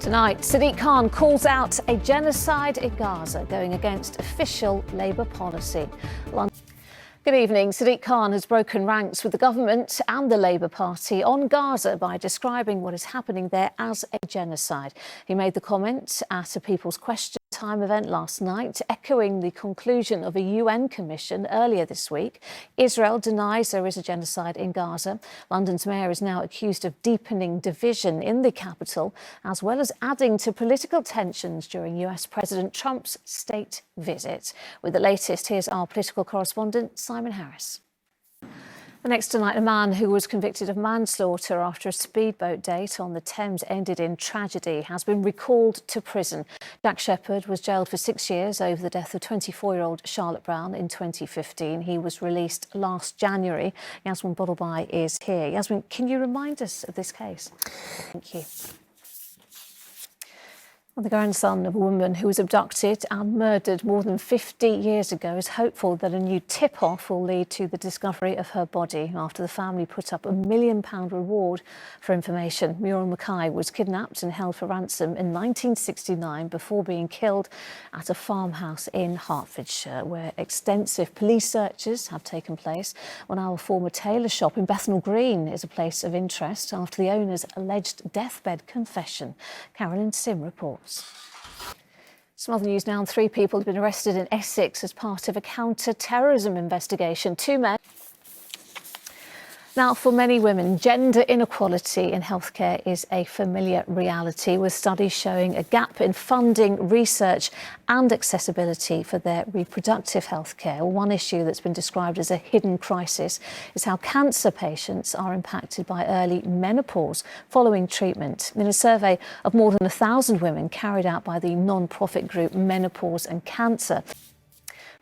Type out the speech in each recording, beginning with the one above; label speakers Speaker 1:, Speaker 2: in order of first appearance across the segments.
Speaker 1: Tonight, Sadiq Khan calls out a genocide in Gaza, going against official Labour policy. Good evening. Sadiq Khan has broken ranks with the government and the Labour Party on Gaza by describing what is happening there as a genocide. He made the comment at a People's Question Time event last night, echoing the conclusion of a UN commission earlier this week. Israel denies there is a genocide in Gaza. London's mayor is now accused of deepening division in the capital, as well as adding to political tensions during US President Trump's state visit. With the latest, here's our political correspondent, Simon Harris. Next tonight, a man who was convicted of manslaughter after a speedboat date on the Thames ended in tragedy has been recalled to prison. Jack Shepherd was jailed for 6 years over the death of 24-year-old Charlotte Brown in 2015. He was released last January. Yasmin Bottleby is here. Yasmin, can you remind us of this case? Thank you. The grandson of a woman who was abducted and murdered more than 50 years ago is hopeful that a new tip-off will lead to the discovery of her body after the family put up £1 million reward for information. Muriel Mackay was kidnapped and held for ransom in 1969 before being killed at a farmhouse in Hertfordshire, where extensive police searches have taken place. Well, now a former tailor shop in Bethnal Green is a place of interest after the owner's alleged deathbed confession. Carolyn Sim reports. Some other news now. 3 people have been arrested in Essex as part of a counter-terrorism investigation. 2 men. Now, for many women, gender inequality in healthcare is a familiar reality, with studies showing a gap in funding, research and accessibility for their reproductive healthcare. One issue that's been described as a hidden crisis is how cancer patients are impacted by early menopause following treatment. In a survey of more than 1,000 women carried out by the non-profit group Menopause and Cancer.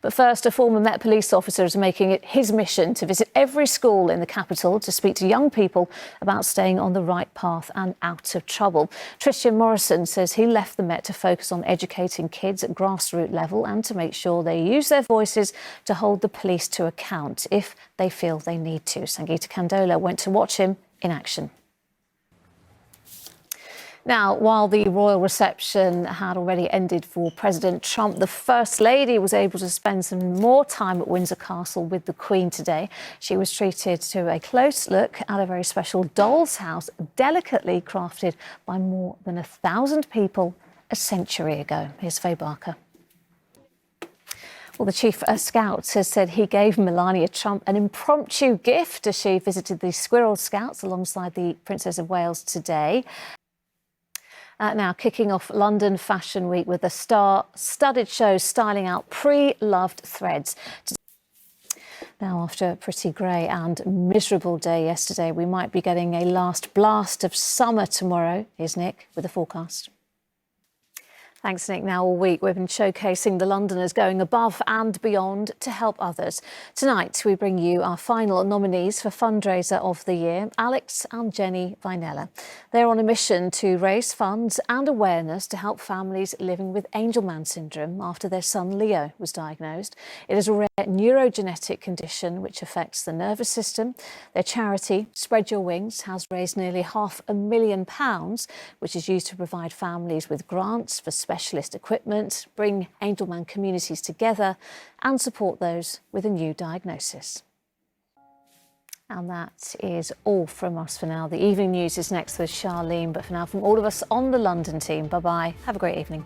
Speaker 1: But first, a former Met police officer is making it his mission to visit every school in the capital to speak to young people about staying on the right path and out of trouble. Tristan Morrison says he left the Met to focus on educating kids at grassroots level and to make sure they use their voices to hold the police to account if they feel they need to. Sangeeta Kandola went to watch him in action. Now, while the royal reception had already ended for President Trump, the First Lady was able to spend some more time at Windsor Castle with the Queen today. She was treated to a close look at a very special doll's house, delicately crafted by more than 1,000 people a century ago. Here's Faye Barker. Well, the Chief Scout has said he gave Melania Trump an impromptu gift as she visited the Squirrel Scouts alongside the Princess of Wales today. Now, kicking off London Fashion Week with a star-studded show styling out pre-loved threads. Now, after a pretty grey and miserable day yesterday, we might be getting a last blast of summer tomorrow. Here's Nick with the forecast. Thanks, Nick. Now, all week we've been showcasing the Londoners going above and beyond to help others. Tonight, we bring you our final nominees for Fundraiser of the Year, Alex and Jenny Vinella. They're on a mission to raise funds and awareness to help families living with Angelman syndrome after their son Leo was diagnosed. It is a rare neurogenetic condition which affects the nervous system. Their charity, Spread Your Wings, has raised nearly £500,000, which is used to provide families with grants for specialist equipment, bring Angelman communities together and support those with a new diagnosis. And that is all from us for now. The evening news is next with Charlene, but for now, from all of us on the London team, bye-bye. Have a great evening.